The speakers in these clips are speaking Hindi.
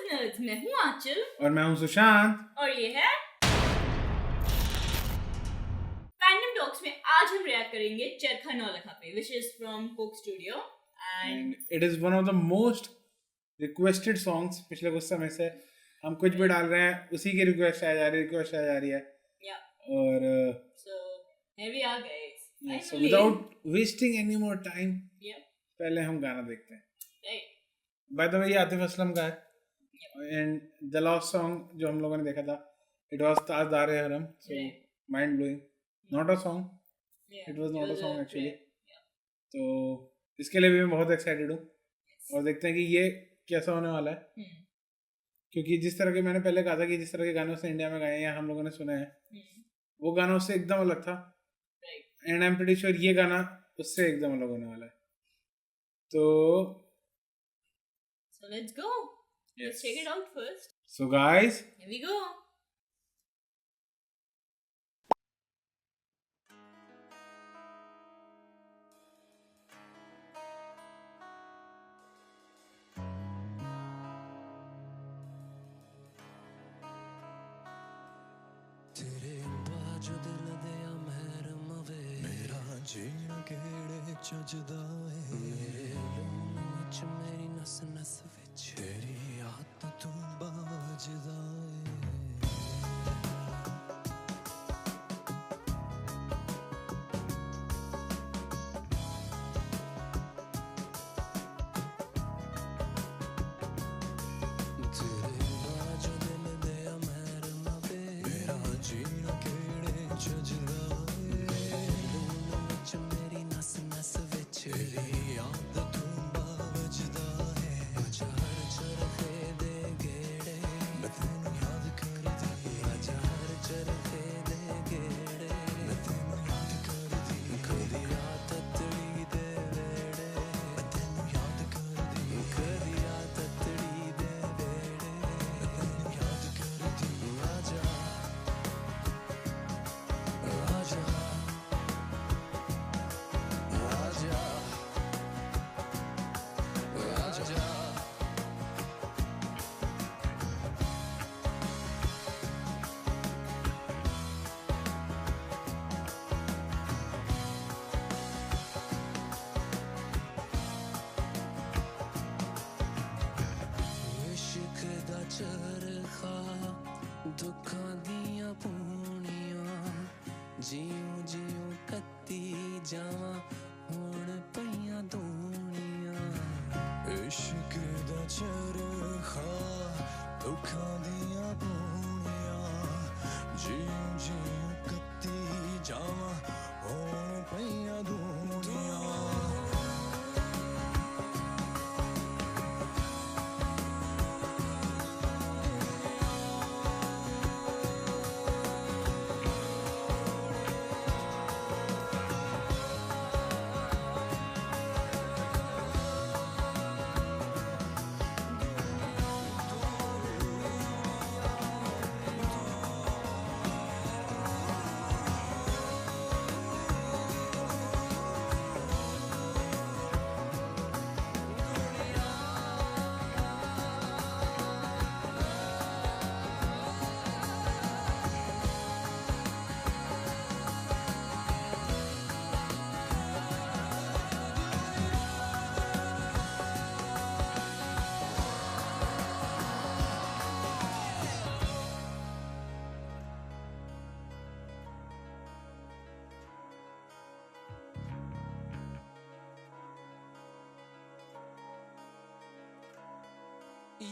नर्ड्स, मैं हूँ आंचल और मैं हूँ सुशांत और ये है फैंडम टॉक्स में आज हम रिएक्ट करेंगे चरखा नौलखा पे which is from Coke Studio and it is one of the most requested songs पिछले कुछ समय से हम कुछ भी डाल रहे हैं उसी की रिक्वेस्ट आ जा रही है और so here we are guys so without wasting any more time पहले हम गाना देखते हैं by the way ये आतिफ असलम का है and the last song जो हम लोगों ने देखा था it was ताजदारे हरम so mind blowing not a song it was not a song actually तो इसके लिए भी मैं बहुत एक्साइटेड हूँ और देखते हैं कि ये कैसा होने वाला है क्योंकि जिस तरह के मैंने पहले कहा था कि जिस तरह के गाने उसने इंडिया में गाए हैं हम लोगों ने सुने हैं वो गाना उससे एकदम अलग था and I am pretty sure ये गाना उससे एकदम अलग होने वाला है तो so let's go let's check it out first so guys here we go जीना केड़े चजदा है मेरे लून विच मेरी नस नस विच तेरी याद तू बाजदा है तेरे बाजू दिल दे अमर मवे मेरा जीना केड़े चजदा मेरी नस नस विच तेरी याद तू बावजदा है आजा हर चरखे दे गेड़े मैं तेनू याद करदी आजा हर चरखे दे गेड़े मैं तेनू याद करदी कदी याद ततड़ी दे वेड़े मैं तेनू याद करदी कदी याद ततड़ी दे वेड़े मैं तेनू याद करदी आजा आजा चरखा दुखां दियां पूनियां जियों जियों कत्ती जावां हुण पईयां दूनियां इश्क दा चरखा दुखां दियां पूनियां जियों जियों कत्ती जावां हुण पईयां दूनियां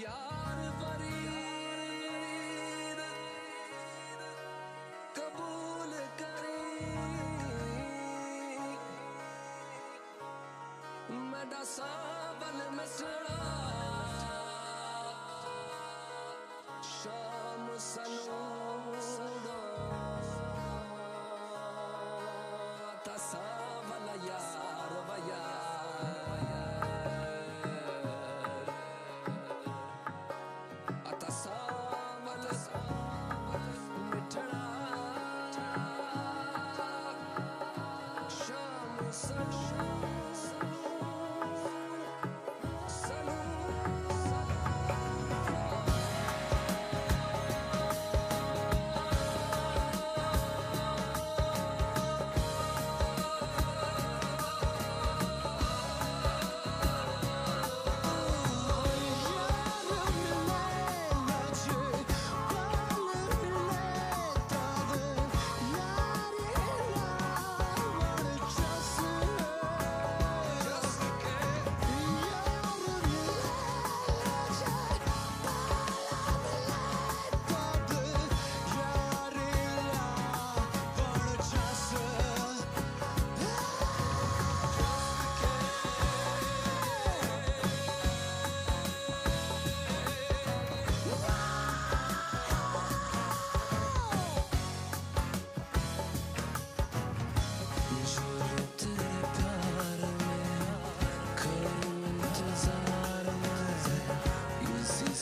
यार फरीद कबूल करी मेरा सावल मसड़ा शाम सनूड़ा तसावल यार वया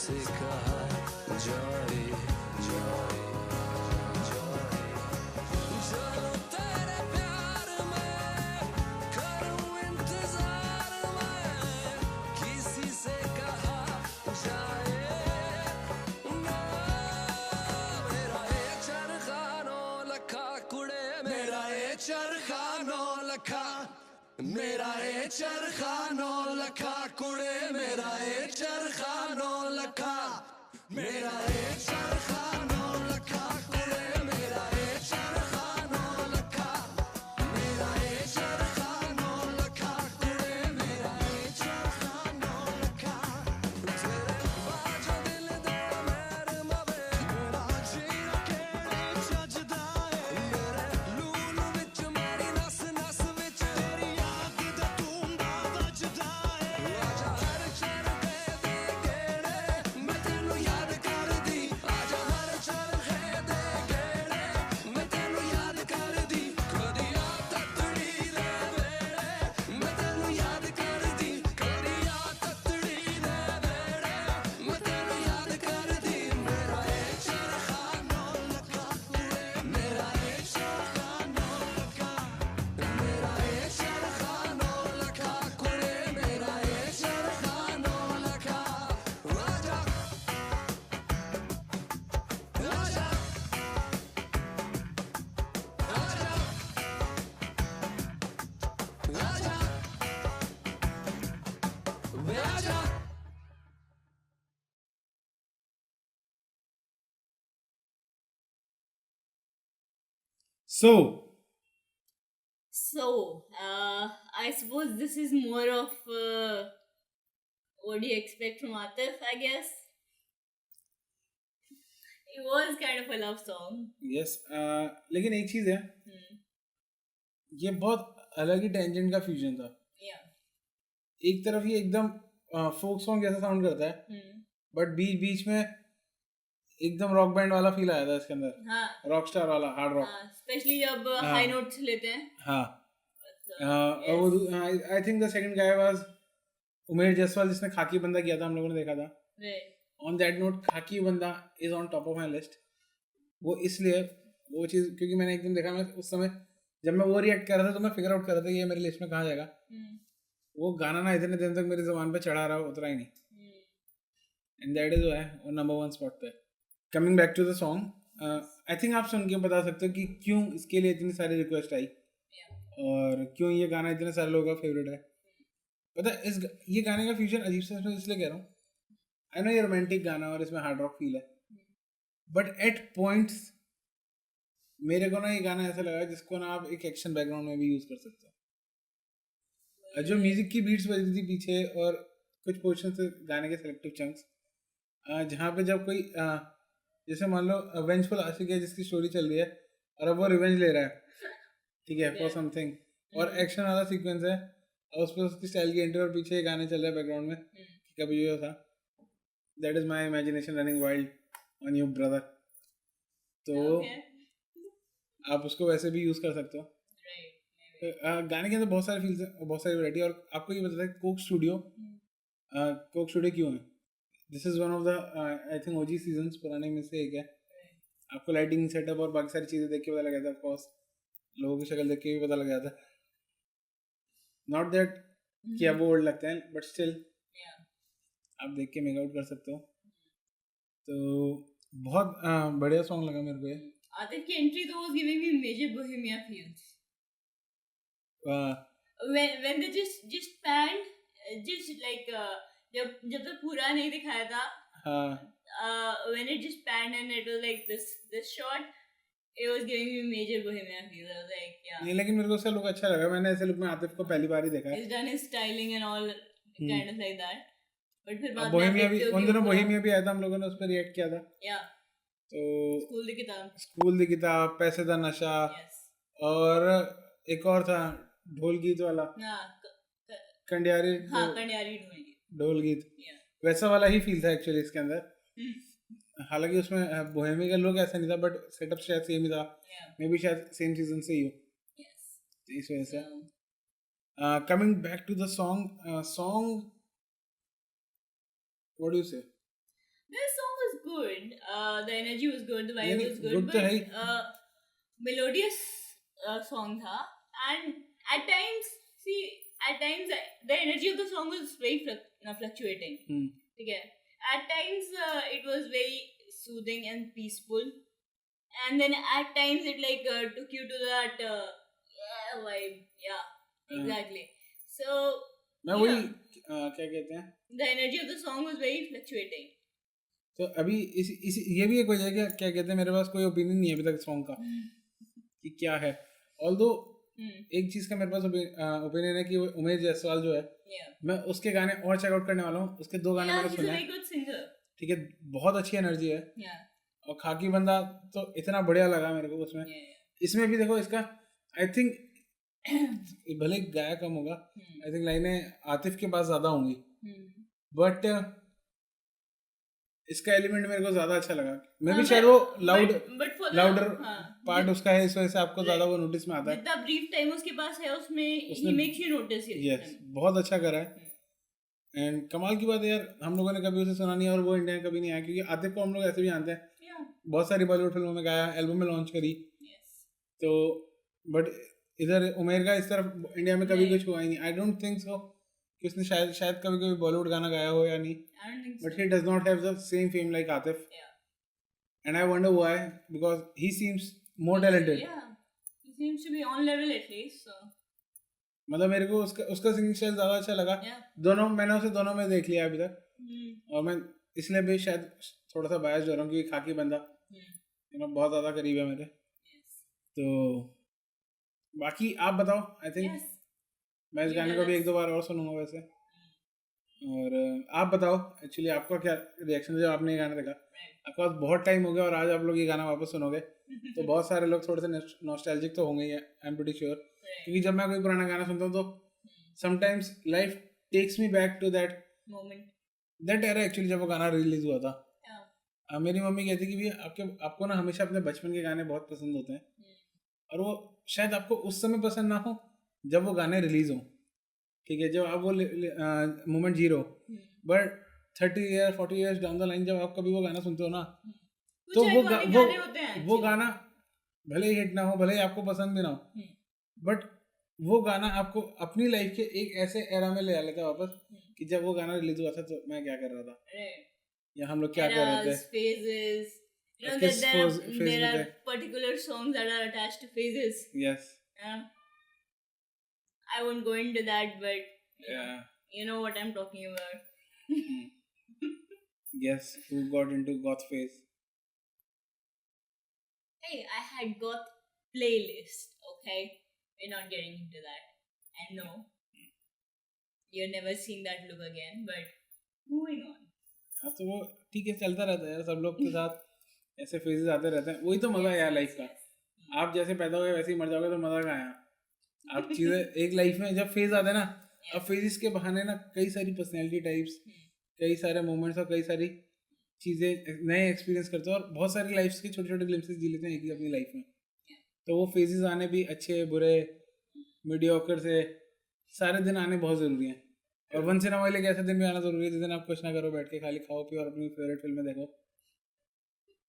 से कहा जाए जाए जाए चलो तेरे प्यार में करूं इंतजार मैं किसी से कहा जाए ना मेरा ये चरखानो लखा कुड़े मेरा ये चरखानो लखा मेरा ये चरखानो लखा कुड़े मेरा ये चरखानो लखा मेरा ये चरखानो लखा कुड़े मेरा ये चरखानो लखा मेरा ये चरखानो लखा कुड़े मेरा ये चरखानो लखा तेरे बाजो दिल दे मेरे मवे मेरा जीना केड़े जजदा है मेरे लून विच मेरी नस नस विच तेरी याद दा तूंबा वजदा है आजा हर चरखे दे गेड़े मैं तेनू याद करदी आजा हर चरखे दे गेड़े मैं तेनू याद करदी कदी आ ततड़ी दे वेड़े मैं तेनू याद करदी कदी आ ततड़ी दे वेड़े मैं तेनू याद करदी मेरा ये चरखानो लखा कुड़े मेरा ये चरखानो लखा मेरा ये चरखानो लखा कुड़े मेरा ये चरखानो लखा आजा आजा आजा आजा आजा So, So, I suppose this is more of what do you expect from Atif, I guess. It was kind of a love song. yes, लेकिन एक चीज है, ये बहुत अलग ही टेंजेंट का फ्यूजन था. Yeah. एक तरफ ये एकदम फोक सॉन्ग जैसा साउंड करता है, बट बीच बीच में एकदम रॉक बैंड वाला फील आया था इसके अंदर, हाँ, रॉक स्टार वाला, हार्ड रॉक. स्पेशली जब हाई नोट्स लेते हैं. हाँ. Yes. I think the second guy was Umesh Jaiswal, जिसने खाकी बंदा किया था, हम लोगों ने देखा था. Right. ऑन दैट नोट, खाकी बंदा is on top of my list. वो इसलिए वो चीज़ क्योंकि मैंने एकदम देखा, मैं उस समय जब मैं वो रिएक्ट कर रहा था तो मैं फिगर आउट कर रहा था कि ये मेरी लिस्ट में कहाँ जाएगा. वो गाना ना इतने दिन तक मेरी ज़ुबान पे चढ़ा रहा, उतरा ही नहीं. एंड दैट इज व्हाई वो नंबर 1 स्पॉट पे. Coming back to the song, I think आप सुन के बता सकते हो कि क्यों इसके लिए इतनी सारी रिक्वेस्ट आई और क्यों ये गाना इतने सारे लोगों का फेवरेट है. पता है, ये गाने का फ्यूजन अजीब सा है, इसलिए कह रहा हूँ. आई नो ये रोमांटिक गाना और इसमें हार्ड रॉक फील है, बट एट पॉइंट्स मेरे को ना ये गाना ऐसा लगा जिसको ना आप एक एक्शन बैकग्राउंड में भी यूज कर सकते हो. जो म्यूजिक की बीट्स बज रही थी पीछे और कुछ पोर्शन से गाने के सेलेक्टिव चंक्स, जहाँ पे जब कोई जैसे मान लो वेंजफुल आशिक है जिसकी स्टोरी चल रही है और अब वो रिवेंज ले रहा है, ठीक है, फॉर समथिंग, और एक्शन वाला सीक्वेंस है और उस पर उसकी स्टाइल की एंट्री और पीछे गाने चल रहे हैं बैकग्राउंड में कि कभी ये था. That is my imagination running wild on you brother. तो आप उसको वैसे भी यूज कर सकते हो. गाने के अंदर बहुत सारे फील्स हैं, बहुत सारी वैरायटी. और आपको ये बताता है कोक स्टूडियो क्यों है. This is one of the I think OG seasons पुराने में से एक है. आपको लाइटिंग सेटअप और बाकी सारी चीज़ें देख के पता लगा था, ऑफकोर्स लोगों की शक्ल देख के भी पता लगा था. नॉट दैट कि अब वो ओल्ड लगते हैं, बट स्टिल आप देख के मेक आउट कर सकते हो. तो बहुत बढ़िया सॉन्ग लगा मेरे को ये. Atif की entry though was giving me major Bohemia feels. When they just panned, just like जब तक पूरा नहीं दिखाया था. When it just panned and it was like this shot, it was giving me major Bohemia feels. I was like, yeah. नहीं, लेकिन मेरे को ऐसा लुक अच्छा लगा. मैंने ऐसे लुक में आतिफ को पहली बार ही देखा है. He's done his styling and all kind of like that. But फिर बाद में बोहेमिया भी, उन दिनों बोहेमिया भी आया था, हम लोगों ने उस पर रिएक्ट किया था. Yeah. तो स्कूल दी किताब, पैसे दा नशा, और एक और था ढोल गीत वाला, कंडियारी ढोल गीत, वैसा वाला ही फील था एक्चुअली इसके अंदर. हालांकि उसमें बोहेमी का लुक ऐसा नहीं था, बट सेटअप शायद सेम ही था. मे बी शायद सेम सीजन से ही हो, इस वजह से. Coming back to the song, what do you say? good. The energy was good. The vibe was good. good तो है ही. But melodious song था. And at times the energy of the song was very fluctuating. Okay. At times it was very soothing and peaceful, and then at times it like took you to that vibe. Yeah, exactly. So मैं वही क्या कहते हैं, the energy of the song was very fluctuating. तो अभी इस ये भी एक वजह है क्या कहते हैं, मेरे पास कोई ओपिनियन नहीं है अभी तक सॉन्ग का कि क्या है. ऑल्दो एक चीज का मेरे पास ओपिनियन है कि उमेश जायसवाल जो है, मैं उसके गाने और चेकआउट करने वाला हूँ. उसके 2 गाने मैंने सुने हैं, ठीक है, बहुत अच्छी एनर्जी है. और खाकी बंदा तो इतना बढ़िया लगा मेरे को उसमें. इसमें भी देखो इसका आई थिंक भले गाया कम होगा, आई थिंक लाइनें आतिफ के पास ज्यादा होंगी, बट इसका एलिमेंट मेरे को ज्यादा अच्छा लगा. मैं भी शायद वो लाउडर पार्ट उसका है, इस वजह से आपको ज्यादा वो नोटिस में आता है. जितना ब्रीफ टाइम उसके पास है उसमें he makes you notice it. Yes, बहुत अच्छा करा है. एंड कमाल की बात है यार, हम लोगों ने कभी उसे सुना नहीं और वो इंडिया में कभी नहीं आया, क्योंकि आतिफ को हम लोग ऐसे भी जानते हैं, बहुत सारी बॉलीवुड फिल्मों में गाया, एल्बम में लॉन्च करी. तो बट इधर उमेर का इस तरफ इंडिया में कभी कुछ हुआ ही नहीं. आई डोंट थिंक सो कि उसने शायद कभी बॉलीवुड गाना गाया हो या नहीं, but he does not have the same fame like Atif. And I wonder why, because he seems more talented. He seems to be on level at least. So मतलब मेरे को उसका सिंगिंग स्टाइल ज्यादा अच्छा लगा. दोनों मैंने उसे दोनों में देख लिया अभी तक, और मैं इसलिए भी शायद थोड़ा सा बायस हो रहा हूँ क्योंकि खाकी बंदा बहुत ज्यादा करीब है मेरे. तो बाकी आप बताओ. आई थिंक मैं इस गाने को भी 1-2 बार और सुनूंगा वैसे. और आप बताओ एक्चुअली आपका क्या रिएक्शन जब आपने ये गाना देखा. आपके पास बहुत टाइम हो गया और आज आप लोग ये गाना वापस सुनोगे तो बहुत सारे लोग थोड़े से नॉस्टैल्जिक तो होंगे ही, आई एम प्रीटी श्योर. क्योंकि जब मैं कोई पुराना गाना सुनता हूँ तो sometimes life takes me back to that moment, that era actually जब वो गाना रिलीज हुआ था. मेरी मम्मी कहती कि भी आपको ना हमेशा अपने बचपन के गाने बहुत पसंद होते हैं, और वो शायद आपको उस समय पसंद ना हो जब वो गाने रिलीज हो, ठीक है, जब आप वो moment zero, but 30 years 40 years down the line जब आप कभी वो गाना सुनते हो ना, तो वो गाना भले ही हिट ना हो, भले ही आपको पसंद भी ना हो, बट वो गाना आपको अपनी लाइफ के एक ऐसे एरा में ले आ लेता है वापस कि जब वो गाना रिलीज हुआ था तो मैं क्या कर रहा था, या हम लोग क्या कर रहे थे. Phases. You know that there are particular songs that are attached to phases. Yes. I won't go into that, but you know what I'm talking about. Yes, who got into goth phase? Hey, I had goth playlist. Okay, we're not getting into that. And no, you've never seen that look again. But moving on. हाँ तो वो ठीक है, चलता रहता है यार, सब लोग के साथ ऐसे फेजेस आते रहते हैं. वही तो मजा है यार लाइफ का. आप जैसे पैदा हो गए वैसे ही मर जाओगे तो मजा कहाँ है. आप चीजें एक लाइफ में जब फेज आते हैं ना, अब फेजेस के बहाने ना कई सारी पर्सनैलिटी टाइप्स, कई सारे मोमेंट्स और कई सारी चीजें नए एक्सपीरियंस करते हो, और बहुत सारी लाइफ के छोटे छोटे ग्लिम्पसेस जी लेते हैं एक ही अपनी लाइफ में. तो वो फेजेस आने भी, अच्छे बुरे मीडियोकर से, सारे दिन आने बहुत जरूरी हैं. और वंस इन अ वाइल एक ऐसा दिन भी आना जरूरी है जिस दिन आप कुछ ना करो, बैठ के खाली खाओ पियो और अपनी फेवरेट फिल्में देखो,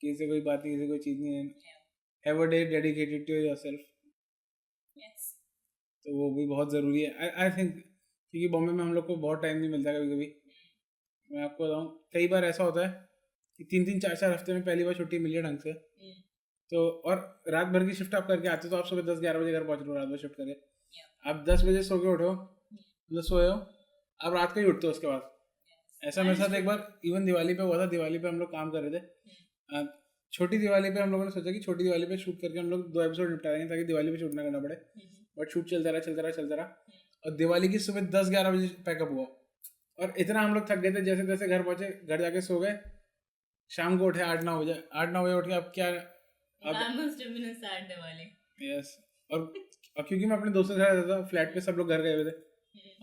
किसी से कोई बात नहीं, किसी कोई चीज़ नहीं है. Have a day dedicated to yourself. तो वो भी बहुत ज़रूरी है आई थिंक, क्योंकि बॉम्बे में हम लोग को बहुत टाइम नहीं मिलता कभी कभी. मैं आपको बताऊँ, कई बार ऐसा होता है कि 3-3 4-4 हफ्ते में पहली बार छुट्टी मिली है ढंग से. तो और रात भर की शिफ्ट आप करके आते हो, तो आप सुबह 10-11 बजे घर पहुँच रहे हो रात भर शिफ्ट करके. आप 10 बजे सो के उठो, मतलब सोए हो, आप रात का ही उठते हो उसके बाद. ऐसा मेरे साथ एक बार इवन दिवाली पे हुआ था. दिवाली पे हम लोग काम कर रहे थे. छोटी दिवाली पे हम लोगों ने सोचा कि छोटी दिवाली पे शूट करके हम लोग 2 एपिसोड निपटा देंगे ताकि दिवाली पे शूट ना करना पड़े. बट शूट चलता रहा. और दिवाली की सुबह 10-11 बजे पैकअप हुआ, और इतना हम लोग थक गए थे, जैसे तैसे घर पहुंचे, घर जाके सो गए. शाम को उठे 8-9 बजे उठ के अब क्या यस. और क्योंकि मैं अपने दोस्तों के साथ रहता था, फ्लैट पे सब लोग घर गए हुए थे,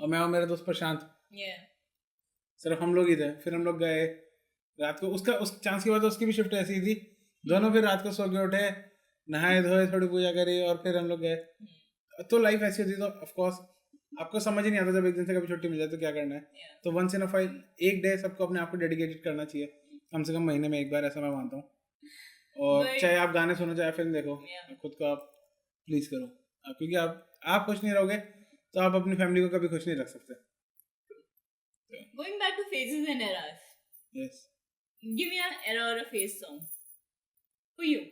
और मैं और मेरे दोस्त प्रशांत, सिर्फ हम लोग ही थे. फिर हम लोग गए रात को, उस चांस की बात है उसकी भी शिफ्ट ऐसी थी. दोनों फिर रात को सो के उठे, नहाए धोए, थोड़ी पूजा करी, और फिर हम लोग गए. तो लाइफ ऐसी होती है. तो ऑफकोर्स आपको समझ ही नहीं आता जब एक दिन से कभी छुट्टी मिल जाए तो क्या करना है. तो वंस इन अ वाइल एक डे सबको अपने आप को डेडिकेटेड करना चाहिए. कम से कम महीने में एक बार, ऐसा मैं मानता हूँ। और But- चाहे आप गाने सुनो चाहे फिल्म देखो, Yeah. खुद को आप प्लीज करो, क्योंकि आप खुश नहीं रहोगे तो आप अपनी फैमिली को कभी खुश नहीं रख सकते। Going back to phases and eras. Yes, Give me an era or a phase song. For you.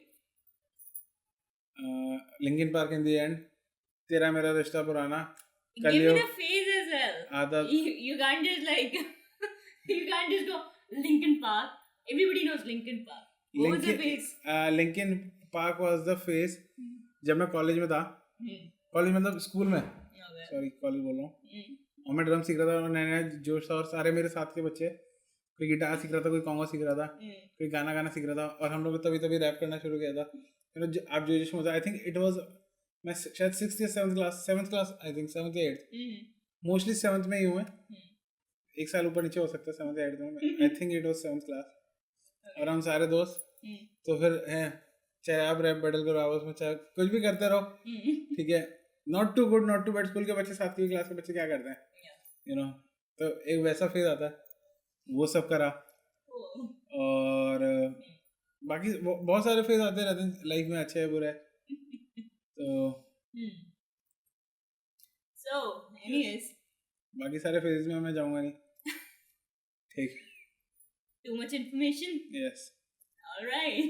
Linkin Park in the end, तेरा मेरा रिश्ता पुराना, Give me कलियो, the phase as well. आदत, You can't just like you can't just go Linkin Park. Everybody knows Linkin Park. What was the phase? Linkin Park was the phase जब मैं कॉलेज में था, कॉलेज मतलब स्कूल में, Okay. सॉरी कॉलेज बोल रहा हूँ, और मैं ड्रम सीख रहा था और नया नया जोश था, और सारे मेरे साथ के बच्चे, कोई गिटार सीख रहा था, कोई कॉन्गो सीख रहा था, कोई गाना सीख रहा था, और हम लोग तभी रैप करना शुरू किया था। आप जो जोश में था, आई थिंक इट वाज, मैं शायद 6th या 7th class, I think 7th या 8th, मोस्टली 7th में ही हूँ मैं, एक साल ऊपर नीचे हो सकता है 7th या 8th में, I think it was 7th class. और हम सारे दोस्त तो फिर हैं, चाहे आप रैप बैटल करो आपस में, चाहे कुछ भी करते रहो, ठीक है, not too good not too bad. School के बच्चे, 7वीं क्लास के बच्चे क्या करते हैं, यू नो, तो एक वैसा फेज आता है, वो सब करा। और बाकी बहुत सारे फेज आते रहते हैं लाइफ में, अच्छे है बुरे, तो So, anyways, बाकी सारे फेजेस में मैं जाऊंगा नहीं, ठीक, too much information. Yes. All right.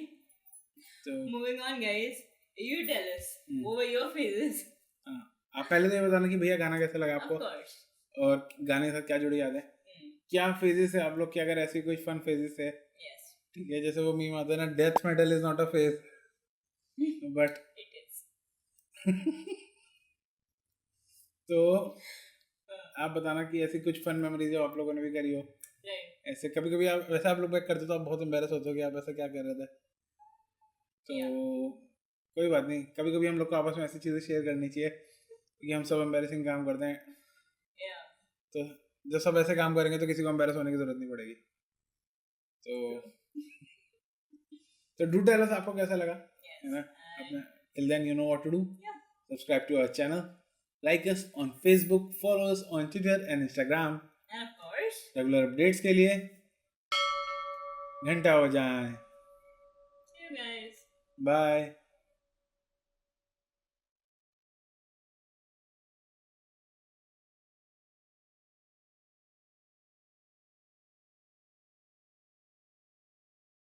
तो Moving on, guys. You tell us. What were your phases? हाँ, आप पहले तो ये बताना कि भैया गाना कैसा लगा Of आपको, course. और गाने के साथ क्या जुड़ी याद है, क्या फेजेस है आप लोग के, अगर ऐसी कोई फन फेजेस है, Yes, ठीक है, जैसे वो मीम आता है ना, death metal is not a phase but it is. तो आप बताना कि ऐसी कुछ फन मेमोरीज जो आप लोगों ने भी करी हो, Right. ऐसे कभी कभी आप वैसे आप लोग बैक करते तो आप बहुत एम्बेरस होते हो कि आप ऐसा क्या कर रहे थे, तो कोई बात नहीं, कभी कभी हम लोग को आपस में ऐसी चीज़ें शेयर करनी चाहिए, क्योंकि हम सब एम्बेरसिंग काम करते हैं, Yeah. तो जब सब ऐसे काम करेंगे तो किसी को एम्बेरस होने की जरूरत नहीं पड़ेगी। तो डू टेल अस आपको कैसा लगा, है ना, अपना, till then you know what to do, subscribe to our channel, like us on Facebook, follow us on Twitter and Instagram, And of course, regular updates के लिए घंटा बजाएं। see you guys. बाय।